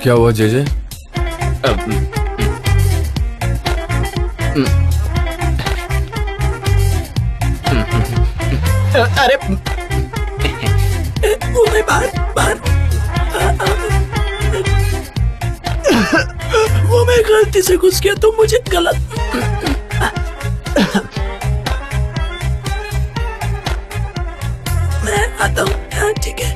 S2: क्या हुआ जेजे?
S4: अरे वो मैं बाहर वो मैं गलती से घुस गया तो मुझे गलत। मैं आता हूँ, ठीक है।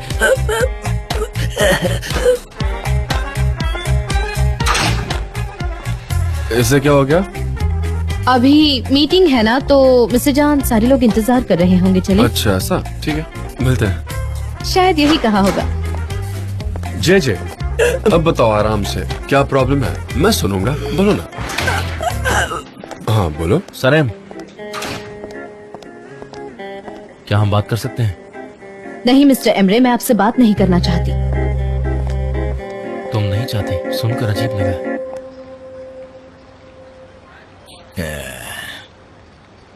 S2: इससे क्या हो गया?
S1: अभी मीटिंग है ना, तो मिस्टर जान सारे लोग इंतजार कर रहे होंगे। चले।
S2: अच्छा ऐसा, ठीक है, मिलते हैं।
S1: शायद यही कहा होगा।
S2: जे अब बताओ आराम से, क्या प्रॉब्लम है? मैं सुनूंगा, बोलो ना। हाँ बोलो।
S3: सरेम, क्या हम बात कर सकते हैं?
S1: नहीं मिस्टर एमरे, मैं आपसे बात नहीं करना चाहती।
S3: तुम नहीं चाहती? सुनकर अजीब लगा।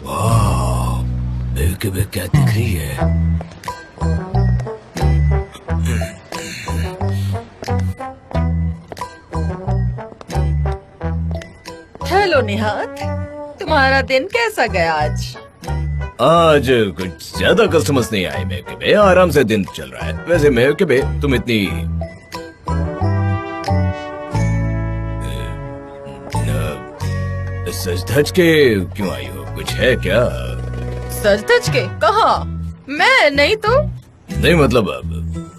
S7: वाह, क्या दिख रही है?
S6: हेलो निहात, तुम्हारा दिन कैसा गया आज?
S7: आज कुछ ज्यादा कस्टमर्स नहीं आए मेरे के, आराम से दिन चल रहा है। वैसे मेरे के तुम इतनी सच धज के क्यों आई हो? कुछ है क्या?
S6: सच धज के? कहा? मैं नहीं तो।
S7: नहीं मतलब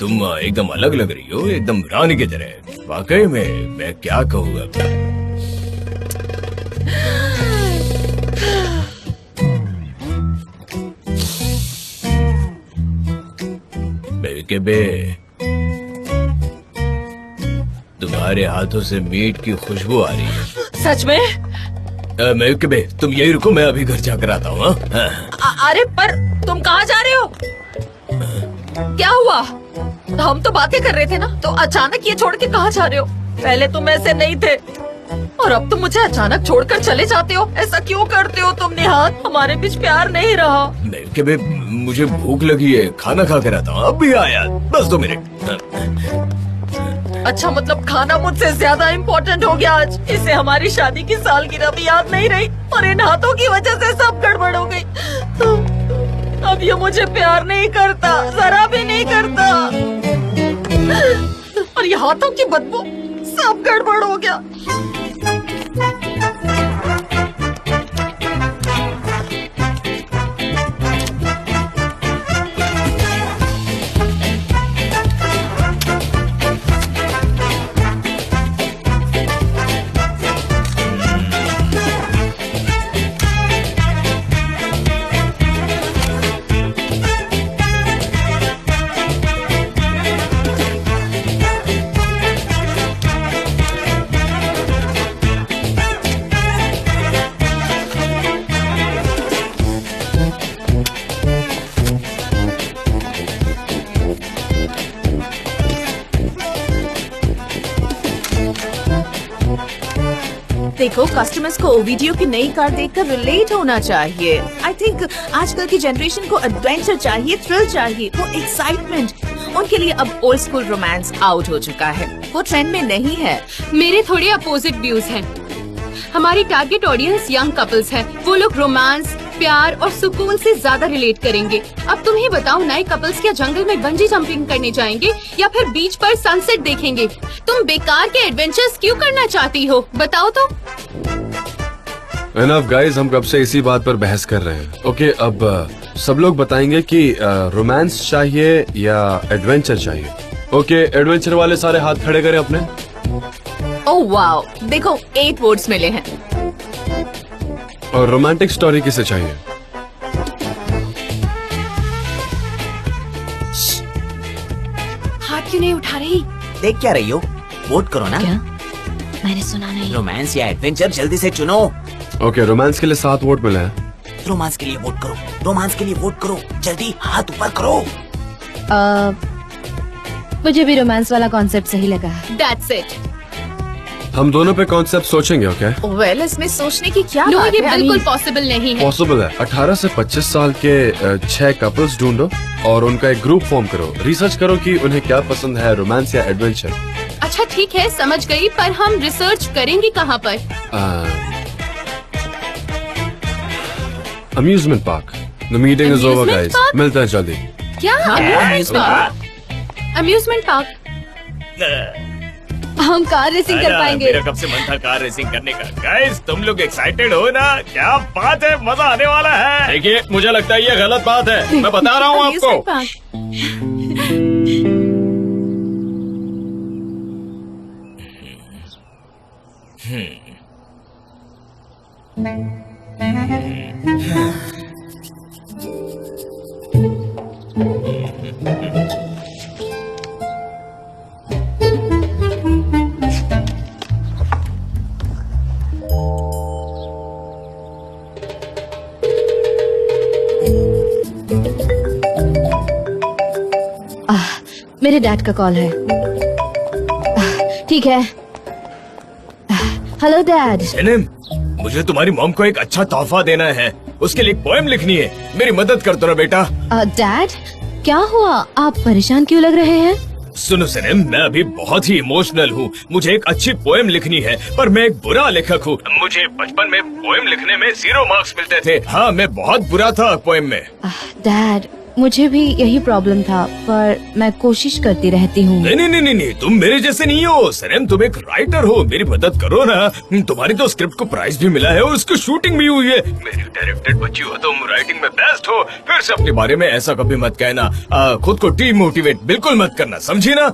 S7: तुम एकदम अलग लग रही हो, एकदम रानी की तरह। वाकई में मैं क्या कहूँ अब। बेबे, तुम्हारे हाथों से मीट की खुशबू आ रही है।
S6: सच में?
S7: बेबे तुम यही रुको, मैं अभी घर जाकर आता हूँ।
S6: अरे पर तुम कहाँ जा रहे हो? क्या हुआ? हम तो बातें कर रहे थे ना, तो अचानक ये छोड़ के कहाँ जा रहे हो? पहले तुम ऐसे नहीं थे और अब तुम मुझे अचानक छोड़कर चले जाते हो। ऐसा क्यों करते हो तुम निहात? हमारे बीच प्यार नहीं रहा।
S7: बेबे मुझे भूख लगी है, खाना खा कर आता हूँ। अब भी आया, बस 2 मिनट।
S6: अच्छा मतलब खाना मुझसे ज्यादा इम्पोर्टेंट हो गया आज। इसे हमारी शादी की सालगिरह भी याद नहीं रही और इन हाथों की वजह से सब गड़बड़ हो गई। अब ये मुझे प्यार नहीं करता, जरा भी नहीं करता। और ये हाथों की बदबू, सब गड़बड़ हो गया।
S9: देखो, कस्टमर्स को ओवीडियो की नई कार देखकर रिलेट होना चाहिए। आई थिंक आजकल की जनरेशन को एडवेंचर चाहिए, थ्रिल चाहिए, वो एक्साइटमेंट। उनके लिए अब ओल्ड स्कूल रोमांस आउट हो चुका है, वो ट्रेंड में नहीं है।
S5: मेरे थोड़े अपोजिट व्यूज हैं। हमारी टारगेट ऑडियंस यंग कपल्स है। वो लोग रोमांस, प्यार और सुकून से ज्यादा रिलेट करेंगे। अब तुम ही बताओ, नए कपल्स क्या जंगल में बंजी जंपिंग करने जाएंगे या फिर बीच पर सनसेट देखेंगे? तुम बेकार के एडवेंचर्स क्यों करना चाहती हो, बताओ तो।
S2: एनफ गाइस, हम कब से इसी बात पर बहस कर रहे हैं। ओके, अब सब लोग बताएंगे कि रोमांस चाहिए या एडवेंचर चाहिए। ओके, एडवेंचर वाले सारे हाथ खड़े करें अपने।
S9: ओह वाओ, देखो 8 वोट्स मिले हैं।
S2: और रोमांटिक स्टोरी किसे चाहिए?
S5: हाथ क्यों नहीं उठा रही?
S4: देख क्या रही हो? वोट करो ना।
S1: क्या? मैंने सुना नहीं।
S4: रोमांस या एडवेंचर, जल्दी से चुनो।
S2: ओके, रोमांस के लिए 7 वोट मिले हैं।
S4: रोमांस के लिए वोट करो, रोमांस के लिए वोट करो, जल्दी हाथ ऊपर करो।
S1: मुझे भी रोमांस वाला कॉन्सेप्ट सही लगा।
S5: That's it.
S2: हम दोनों पे कॉन्सेप्ट सोचेंगे, ओके?
S9: वेल, इसमें सोचने की क्या
S5: नो,
S9: बात
S5: ये
S9: है?
S5: बिल्कुल पॉसिबल नहीं है।
S2: पॉसिबल है। 18 से 25 साल के 6 कपल्स ढूंढो और उनका एक ग्रुप फॉर्म करो। रिसर्च करो कि उन्हें क्या पसंद है, रोमांस या एडवेंचर।
S5: अच्छा ठीक है, समझ गई, पर हम रिसर्च करेंगे कहाँ पर?
S2: Amusement park. The meeting is over
S5: Amusement
S2: guys.
S5: park?
S2: मिलते हैं जल्दी।
S5: क्या? Amusement park?
S1: हम कार रेसिंग कर पाएंगे।
S7: मेरा कब से मन था कार रेसिंग करने का। गाइस, तुम लोग एक्साइटेड हो ना? क्या बात है, मजा आने वाला है। देखिए, मुझे लगता है ये गलत बात है, मैं बता रहा हूँ आपको।
S9: Amusement park।
S1: मेरे डैड का कॉल है। ठीक है। Hello dad.
S7: सनम, मुझे तुम्हारी मॉम को एक अच्छा तोहफा देना है। उसके लिए एक पोएम लिखनी है। मेरी मदद कर दो ना बेटा।
S1: डैड, क्या हुआ? आप परेशान क्यों लग रहे हैं?
S7: सुनो सनम, मैं अभी बहुत ही इमोशनल हूँ। मुझे एक अच्छी पोएम लिखनी है, पर मैं एक बुरा लेखक हूँ। मुझे बचपन में पोएम लिखने में 0 मार्क्स मिलते थे। हाँ, मैं बहुत बुरा था पोएम में।
S1: डैड, मुझे भी यही प्रॉब्लम था, पर मैं कोशिश करती रहती हूँ।
S7: नहीं नहीं नहीं नहीं नहीं, तुम मेरे जैसे नहीं हो सनम, तुम एक राइटर हो। मेरी मदद करो ना। तुम्हारी तो स्क्रिप्ट को प्राइज भी मिला है और उसकी शूटिंग भी हुई है। मेरी डायरेक्टेड बच्ची हो, तुम राइटिंग में बेस्ट हो। फिर से अपने बारे में ऐसा कभी मत कहना। खुद को डिमोटिवेट बिल्कुल मत करना, समझी ना?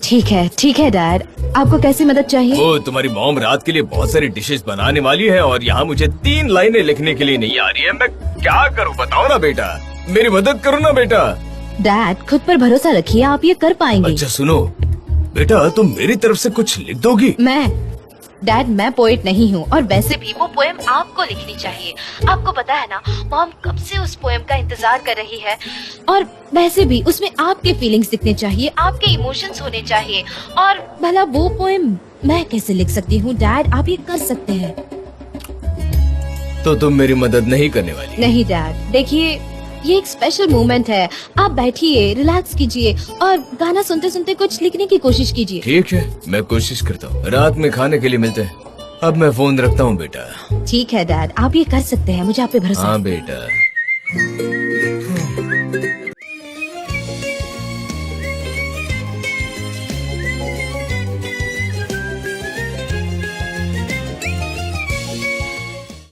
S1: ठीक है डैड, आपको कैसी मदद चाहिए?
S7: वो तुम्हारी मॉम रात के लिए बहुत सारी डिशेस बनाने वाली है और यहाँ मुझे 3 लाइनें लिखने के लिए नहीं आ रही है। मैं क्या करूँ बताओ ना बेटा, मेरी मदद करो ना बेटा।
S1: डैड, खुद पर भरोसा रखिए, आप ये कर पाएंगे।
S7: अच्छा सुनो बेटा, तुम मेरी तरफ से कुछ लिख दोगी?
S1: मैं पोएट नहीं हूँ, और वैसे भी वो पोएम आपको लिखनी चाहिए। आपको पता है ना, मॉम कब से उस पोएम का इंतजार कर रही है। और वैसे भी उसमें आपके फीलिंग्स दिखने चाहिए, आपके इमोशंस होने चाहिए। और भला वो पोएम मैं कैसे लिख सकती हूँ? डैड, आप ये कर सकते हैं।
S7: तो तुम मेरी मदद नहीं करने वाली?
S1: नहीं डैड, देखिए ये एक स्पेशल मोमेंट है। आप बैठिए, रिलैक्स कीजिए और गाना सुनते सुनते कुछ लिखने की कोशिश कीजिए।
S7: ठीक है, मैं कोशिश करता हूँ। रात में खाने के लिए मिलते हैं। अब मैं फोन रखता हूँ बेटा।
S1: ठीक है डैड, आप ये कर सकते हैं, मुझे आप पे भरोसा है।
S7: हाँ बेटा।